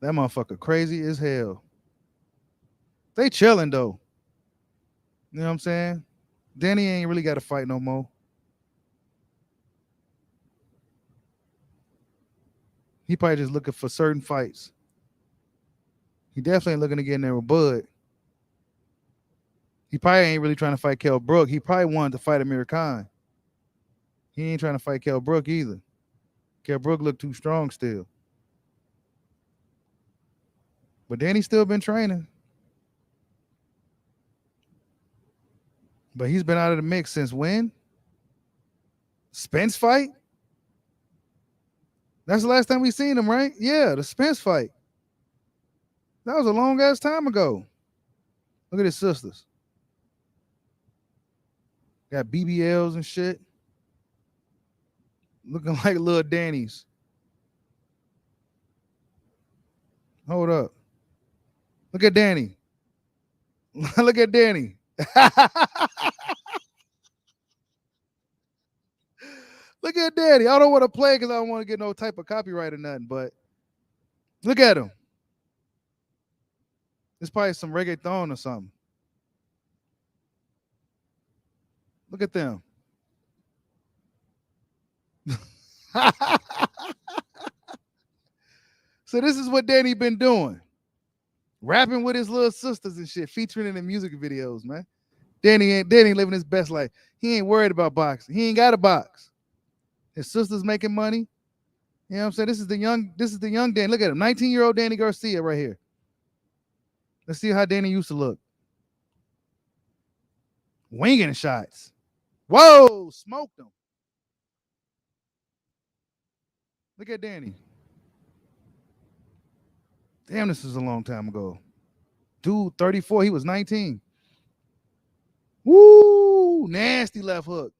S1: That motherfucker crazy as hell. They chilling, though. You know what I'm saying? Danny ain't really got to fight no more. He probably just looking for certain fights. He definitely ain't looking to get in there with Bud. He probably ain't really trying to fight Kell Brook. He probably wanted to fight Amir Khan. He ain't trying to fight Kell Brook either. Kell Brook looked too strong still. But Danny's still been training. But he's been out of the mix since when? Spence fight? That's the last time we seen him, right? Yeah, the Spence fight. That was a long ass time ago. Look at his sisters. Got BBLs and shit. Looking like little Danny's. Hold up. Look at Danny. Look at Danny. Look at Danny. I don't want to play because I don't want to get no type of copyright or nothing, but look at him. It's probably some reggaeton or something. Look at them. So this is what Danny been doing. Rapping with his little sisters and shit, featuring in the music videos, man. Danny living his best life. He ain't worried about boxing. He ain't got a box. His sister's making money. You know what I'm saying? This is the young Danny. Look at him. 19-year-old Danny Garcia right here. Let's see how Danny used to look. Winging shots. Whoa, smoked him. Look at Danny. Damn, this is a long time ago. Dude, 34. He was 19. Woo! Nasty left hook.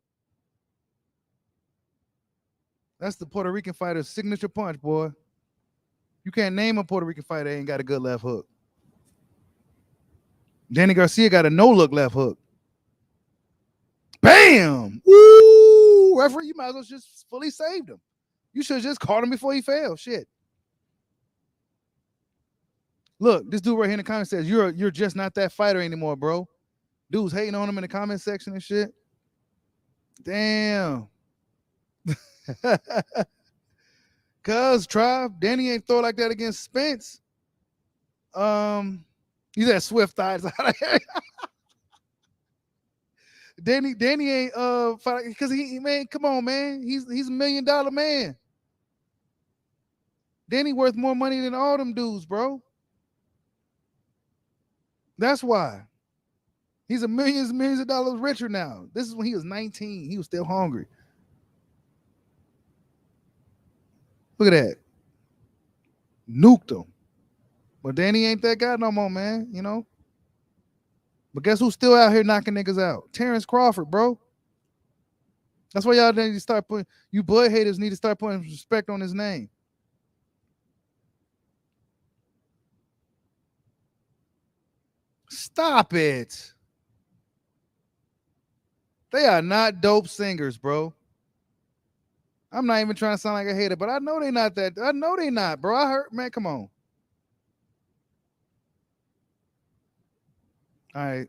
S1: That's the Puerto Rican fighter's signature punch, boy. You can't name a Puerto Rican fighter that ain't got a good left hook. Danny Garcia got a no-look left hook. Bam! Woo! Referee, you might as well just fully saved him. You should have just caught him before he fell. Shit. Look, this dude right here in the comments says, you're just not that fighter anymore, bro. Dude's hating on him in the comment section and shit. Damn. Cuz Tribe, Danny ain't throw like that against Spence. He's at Swift Thighs. Danny ain't because he man, come on, man. He's $1 million man. Danny worth more money than all them dudes, bro. That's why. He's millions of dollars richer now. This is when he was 19. He was still hungry. Look at that. Nuked him. But Danny ain't that guy no more, man. You know? But guess who's still out here knocking niggas out? Terrence Crawford, bro. That's why y'all need to start putting, you Bud haters need to start putting respect on his name. Stop it. They are not dope singers, bro. I'm not even trying to sound like a hater, but I know they not that. I know they not, bro. I heard, man, come on. All right.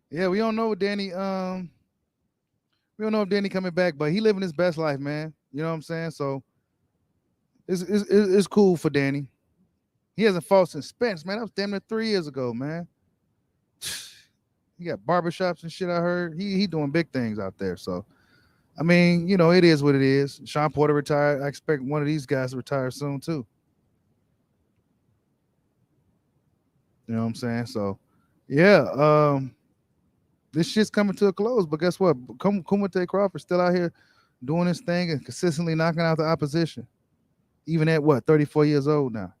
S1: Yeah, we don't know Danny. We don't know if Danny coming back, but he living his best life, man. You know what I'm saying? So it's cool for Danny. He hasn't fought since Spence, man. That was damn near 3 years ago, man. He got barbershops and shit. I heard he doing big things out there. So, I mean, you know, it is what it is. Sean Porter retired. I expect one of these guys to retire soon too. You know what I'm saying? So, yeah. This shit's coming to a close. But guess what? Kumite Crawford still out here doing his thing and consistently knocking out the opposition. Even at what, 34 years old now.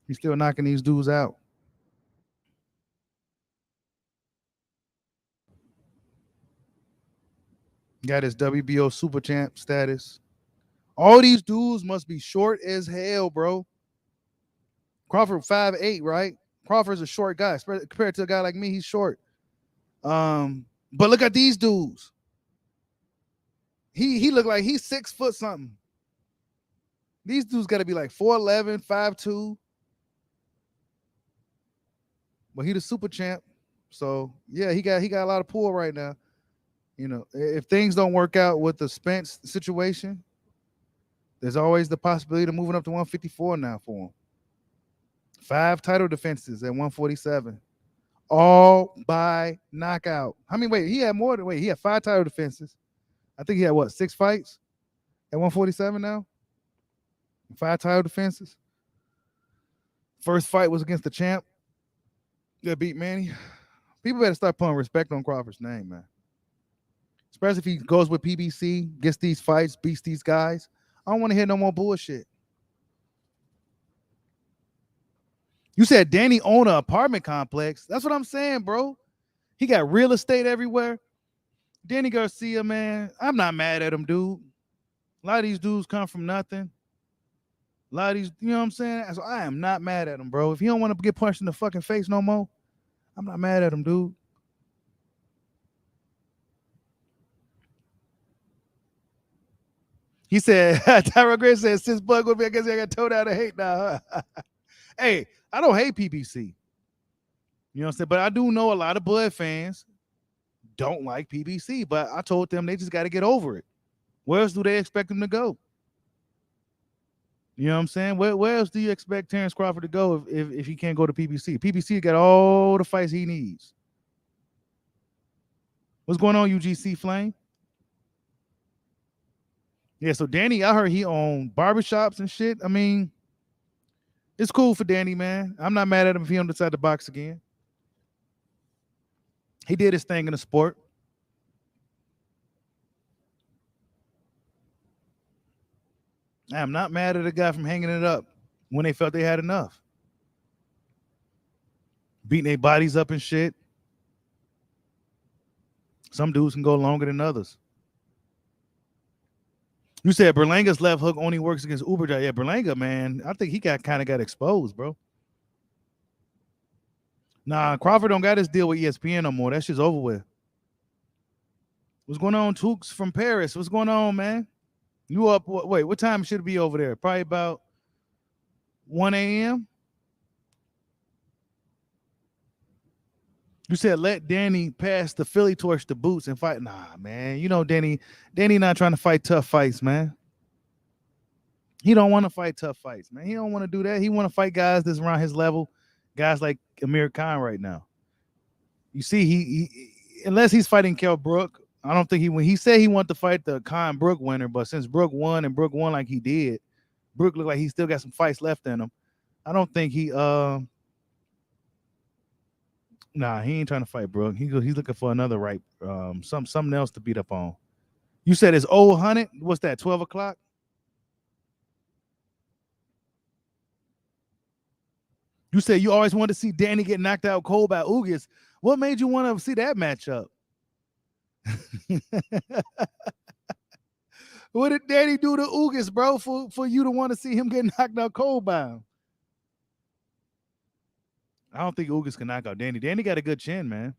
S1: He's still knocking these dudes out. Got his WBO super champ status. All these dudes must be short as hell, bro. Crawford 5'8", right? Crawford's a short guy. Compared to a guy like me, he's short. But look at these dudes. He look like he's 6 foot something. These dudes got to be like 4'11", 5'2". But he the super champ. So yeah, he got a lot of pull right now. You know, if things don't work out with the Spence situation, there's always the possibility of moving up to 154 now for him. 5 title defenses at 147. All by knockout. I mean, wait, he had 5 title defenses. I think he had what, 6 fights at 147 now? 5 title defenses. First fight was against the champ that beat Manny. People better start putting respect on Crawford's name, man. Especially if he goes with PBC, gets these fights, beats these guys. I don't want to hear no more bullshit. You said Danny owned an apartment complex. That's what I'm saying, bro. He got real estate everywhere. Danny Garcia, man, I'm not mad at him, dude. A lot of these dudes come from nothing. A lot of these, you know what I'm saying? So I am not mad at him, bro. If he don't want to get punched in the fucking face no more, I'm not mad at him, dude. He said, Tyra Gray said, since Bug would be, I guess I got told out of hate now. Hey, I don't hate PBC. You know what I'm saying? But I do know a lot of Bud fans don't like PBC. But I told them they just got to get over it. Where else do they expect him to go? You know what I'm saying? Where else do you expect Terrence Crawford to go if he can't go to PBC? PBC got all the fights he needs. What's going on, UGC Flame? Yeah, so Danny, I heard he owned barbershops and shit. I mean, it's cool for Danny, man. I'm not mad at him if he don't decide to box again. He did his thing in the sport. I'm not mad at the guy from hanging it up when they felt they had enough. Beating their bodies up and shit. Some dudes can go longer than others. You said Berlanga's left hook only works against Uber. Yeah, Berlanga, man, I think he got exposed, bro. Nah, Crawford don't got his deal with ESPN no more. That shit's over with. What's going on, Tukes from Paris? What's going on, man? You up? Wait, what time should it be over there? Probably about 1 a.m. You said let Danny pass the Philly torch to Boots and fight. Nah, man. You know Danny not trying to fight tough fights, man. He don't want to fight tough fights, man. He don't want to do that. He want to fight guys that's around his level, guys like Amir Khan right now. You see, he unless he's fighting Kell Brook, I don't think when he said he wanted to fight the Khan Brook winner, but since Brook won and Brook won like he did, Brook looked like he still got some fights left in him. I don't think he nah, he ain't trying to fight Brook. He's looking for another something else to beat up on. You said it's old Hunted. What's that? 12 o'clock. You said you always wanted to see Danny get knocked out cold by Ugas. What made you want to see that matchup? What did Danny do to Ugas, bro, for you to want to see him get knocked out cold by him? I don't think Ugas can knock out Danny. Danny got a good chin, man.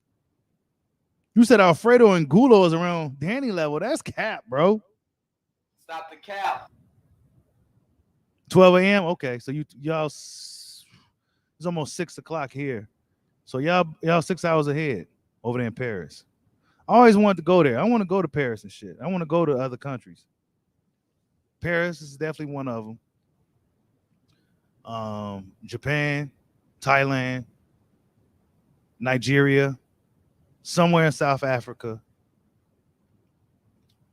S1: You said Alfredo and Gulo is around Danny level. That's cap, bro.
S2: Stop the cap.
S1: 12 a.m. Okay, so y'all, it's almost 6 o'clock here. So y'all 6 hours ahead over there in Paris. I always wanted to go there. I want to go to Paris and shit. I want to go to other countries. Paris is definitely one of them. Japan, Thailand, Nigeria, somewhere in South Africa,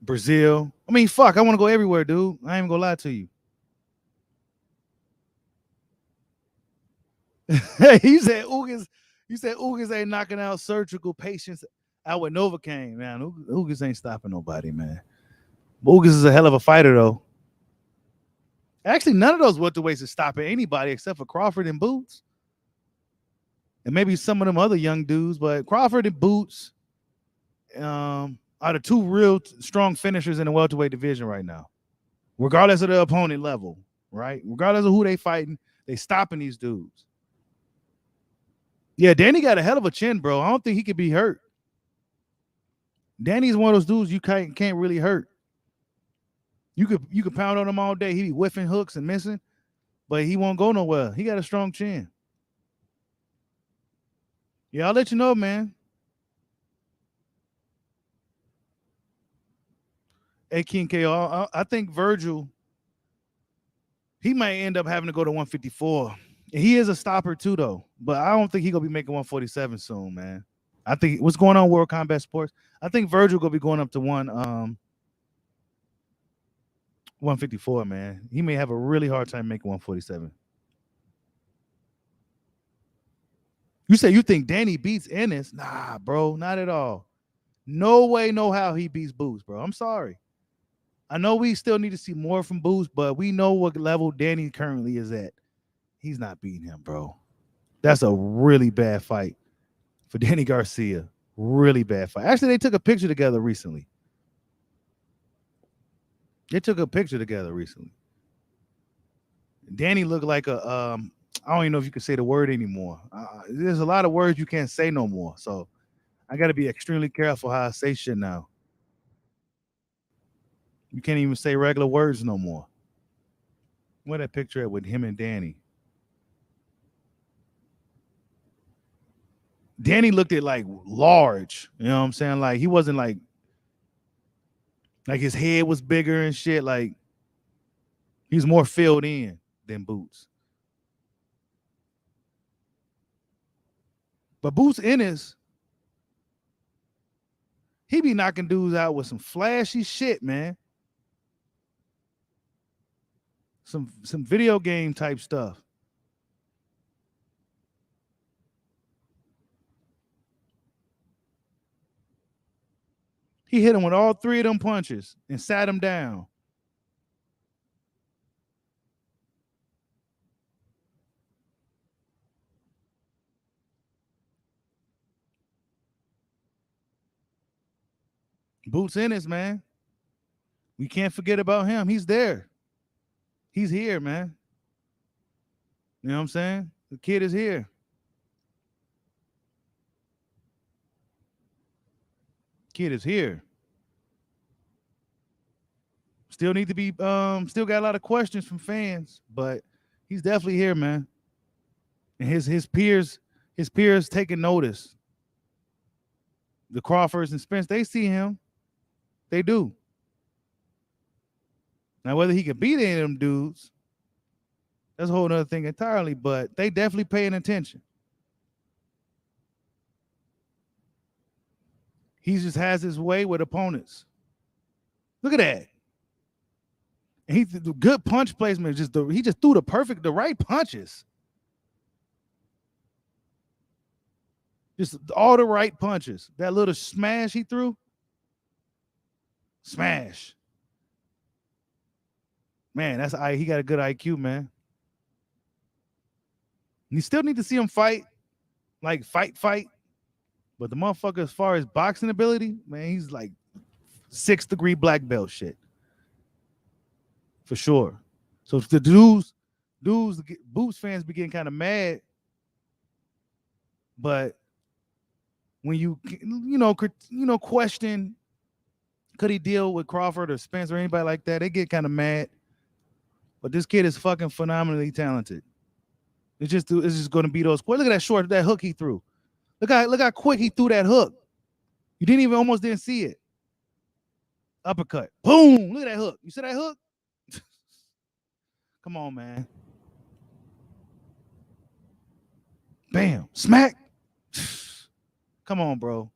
S1: Brazil. I mean, fuck, I want to go everywhere, dude. I ain't even gonna lie to you. He said Ugas ain't knocking out surgical patients out with Novocaine, man. Ugas ain't stopping nobody, man. Ugas is a hell of a fighter, though. Actually, none of those welterweights is stopping anybody except for Crawford and Boots. And maybe some of them other young dudes, but Crawford and Boots are the two real strong finishers in the welterweight division right now. Regardless of the opponent level, right? Regardless of who they fighting, they stopping these dudes. Yeah, Danny got a hell of a chin, bro. I don't think he could be hurt. Danny's one of those dudes you can't really hurt. You could pound on him all day. He be whiffing hooks and missing, but he won't go nowhere. He got a strong chin. Yeah, I'll let you know, man. Hey, King KO, I think Virgil, he might end up having to go to 154. He is a stopper too, though. But I don't think he's gonna be making 147 soon, man. I think what's going on World Combat Sports. I think Virgil gonna be going up to 154, man. He may have a really hard time making 147. You say you think Danny beats Ennis? Nah, bro, not at all. No way, no how he beats Boots, bro. I'm sorry. I know we still need to see more from Boots, but we know what level Danny currently is at. He's not beating him, bro. That's a really bad fight for Danny Garcia. Really bad fight. Actually, they took a picture together recently. Danny looked like a I don't even know if you can say the word anymore. There's a lot of words you can't say no more. So I got to be extremely careful how I say shit now. You can't even say regular words no more. Where that picture at with him and Danny? Danny looked at like large. You know what I'm saying? Like he wasn't like his head was bigger and shit. Like he's more filled in than Boots. But Boots Ennis, he be knocking dudes out with some flashy shit, man. Some video game type stuff. He hit him with all three of them punches and sat him down. Boots Ennis, man. We can't forget about him. He's there. He's here, man. You know what I'm saying? The kid is here. Kid is here. Still need to be still got a lot of questions from fans, but he's definitely here, man. And his peers taking notice. The Crawfords and Spence, they see him. They do. Now, whether he can beat any of them dudes, that's a whole other thing entirely, but they definitely paying attention. He just has his way with opponents. Look at that. And he's the good punch placement. He just threw the right punches. Just all the right punches. That little smash he threw. Smash. Man, he got a good IQ, man. You still need to see him fight. Like fight. But the motherfucker, as far as boxing ability, man, he's like 6th-degree black belt shit. For sure. So if the dudes, Boots fans be getting kind of mad. But when you question, could he deal with Crawford or Spence or anybody like that, they get kind of mad. But this kid is fucking phenomenally talented. It's just going to be those. Look at that hook he threw. Look how quick he threw that hook. You almost didn't see it. Uppercut. Boom. Look at that hook. You see that hook? Come on, man. Bam. Smack. Come on, bro.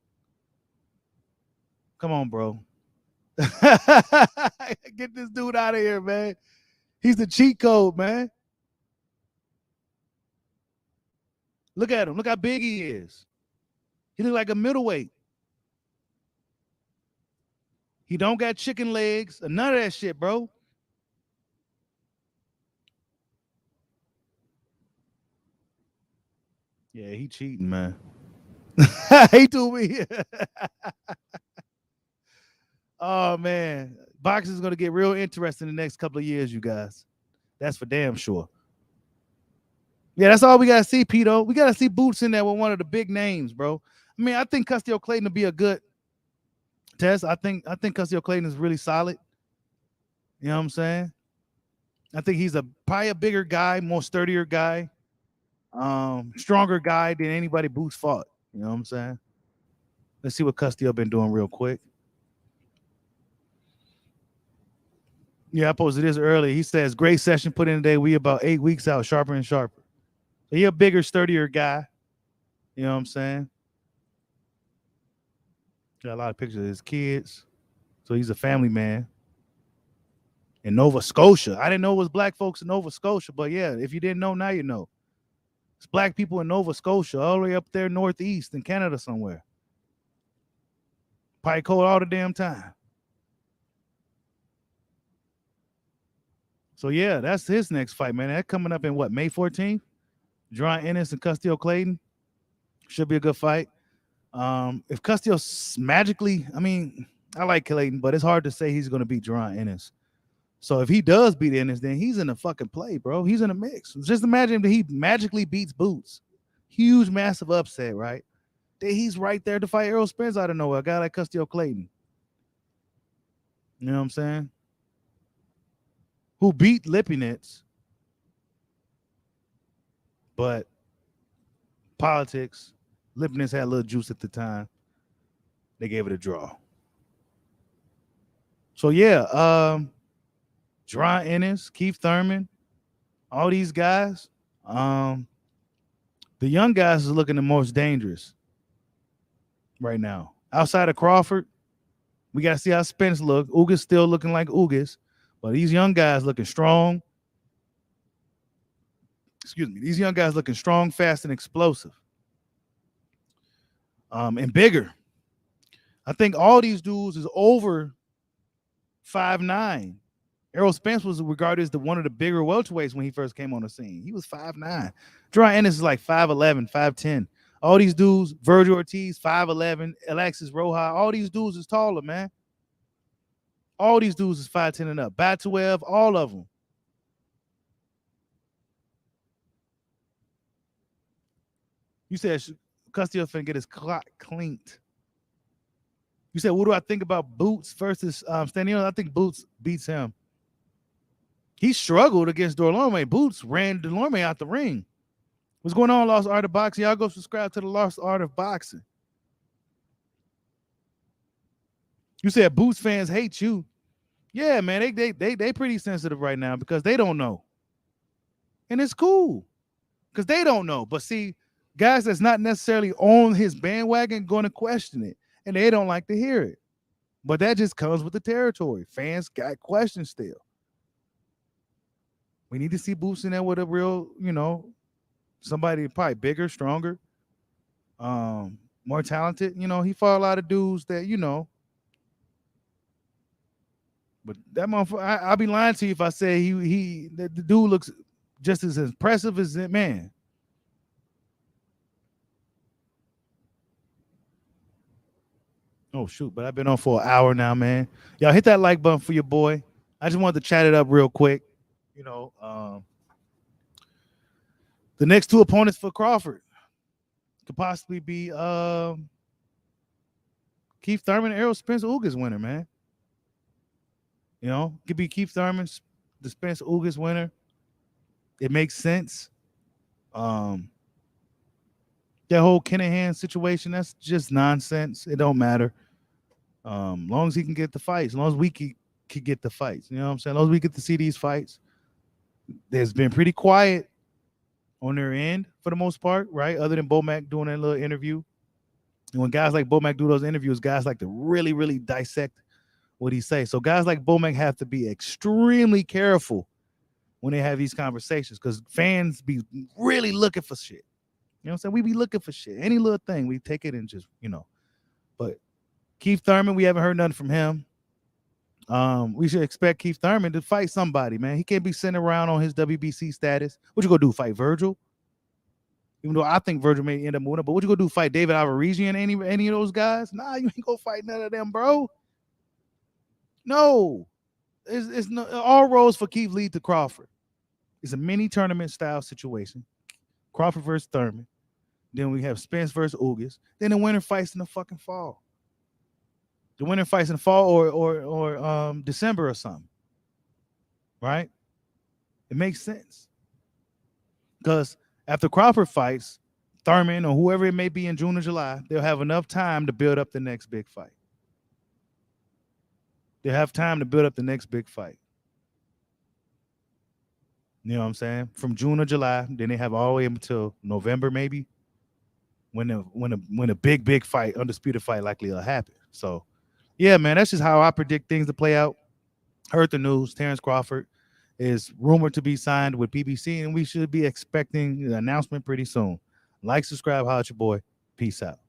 S1: Get this dude out of here, man. He's the cheat code, man. Look at him. Look how big he is. He looks like a middleweight. He don't got chicken legs or none of that shit, bro. Yeah, he cheating, man. He told me. Oh, man. Boxing is going to get real interesting in the next couple of years, you guys. That's for damn sure. Yeah, that's all we got to see, Pito. We got to see Boots in there with one of the big names, bro. I mean, I think Castano Clayton will be a good test. I think Castano Clayton is really solid. You know what I'm saying? I think he's probably a bigger guy, more sturdier guy, stronger guy than anybody Boots fought. You know what I'm saying? Let's see what Castano been doing real quick. Yeah, I posted this earlier. He says, great session put in today. We about 8 weeks out, sharper and sharper. So he a bigger, sturdier guy. You know what I'm saying? Got a lot of pictures of his kids. So he's a family man. In Nova Scotia. I didn't know it was black folks in Nova Scotia, but yeah, if you didn't know, now you know. It's black people in Nova Scotia, all the way up there northeast in Canada somewhere. Probably cold all the damn time. So yeah, that's his next fight, man. That coming up in what, May 14th? John Ennis and Castano Clayton. Should be a good fight. If Castano magically, I mean, I like Clayton, but it's hard to say he's going to beat John Ennis. So if he does beat Ennis, then he's in the fucking play, bro. He's in the mix. Just imagine that he magically beats Boots. Huge, massive upset, right? Then he's right there to fight Errol Spence out of nowhere. A guy like Castano Clayton. You know what I'm saying? Who beat Lipinets, but politics. Lipinets had a little juice at the time. They gave it a draw. So yeah, John Ennis, Keith Thurman, all these guys. The young guys is looking the most dangerous right now. Outside of Crawford, we got to see how Spence look. Ugas still looking like Ugas, but these young guys looking strong. Excuse me. These young guys looking strong, fast, and explosive. And bigger. I think all these dudes is over 5'9". Errol Spence was regarded as one of the bigger welterweights when he first came on the scene. He was 5'9". John Ennis is like 5'11", 5'10". All these dudes, Virgil Ortiz, 5'11", Alexis Rojas, all these dudes is taller, man. All these dudes is 5'10" and up. Batuev, all of them. You said Castillo finna get his clock cleaned. You said, what do I think about Boots versus Stanio? I think Boots beats him. He struggled against Dorlorme. Boots ran Dorlorme out the ring. What's going on, Lost Art of Boxing? Y'all go subscribe to the Lost Art of Boxing. You said Boots fans hate you. Yeah, man, they pretty sensitive right now because they don't know. And it's cool because they don't know. But see, guys that's not necessarily on his bandwagon going to question it, and they don't like to hear it. But that just comes with the territory. Fans got questions still. We need to see Boots in there with a real, somebody probably bigger, stronger, more talented. He fought a lot of dudes that, but that motherfucker, I'll be lying to you if I say the dude looks just as impressive as that man. Oh shoot, but I've been on for an hour now, man. Y'all hit that like button for your boy. I just wanted to chat it up real quick. The next two opponents for Crawford could possibly be Keith Thurman and Errol Spence Ugas winner, man. Could be Keith Thurman, the Spence Ugas winner. It makes sense. That whole Kinahan situation, that's just nonsense. It don't matter. Long as he can get the fights, as long as we can get the fights. You know what I'm saying? As long as we get to see these fights. There's been pretty quiet on their end for the most part, right? Other than Bomac doing that little interview. And when guys like Bomac do those interviews, guys like to really, really dissect what he say. So guys like Bomac have to be extremely careful when they have these conversations because fans be really looking for shit. You know what I'm saying? We be looking for shit. Any little thing, we take it and just, But Keith Thurman, we haven't heard nothing from him. We should expect Keith Thurman to fight somebody, man. He can't be sitting around on his WBC status. What you gonna do? Fight Virgil? Even though I think Virgil may end up winning, but what you gonna do? Fight David Alvarez and any of those guys? Nah, you ain't gonna fight none of them, bro. No, it's no, all roads for Keith lead to Crawford. It's a mini tournament style situation. Crawford versus Thurman. Then we have Spence versus Ugas. Then the winner fights in the fucking fall. The winner fights in the fall or December or something. Right? It makes sense. Because after Crawford fights, Thurman or whoever it may be in June or July, they'll have enough time to build up the next big fight. They'll have time to build up the next big fight. You know what I'm saying? From June or July, then they have all the way until November, maybe, when a big fight, undisputed fight likely will happen. So, yeah, man, that's just how I predict things to play out. Heard the news. Terrence Crawford is rumored to be signed with PBC, and we should be expecting the announcement pretty soon. Like, subscribe, holla at your boy. Peace out.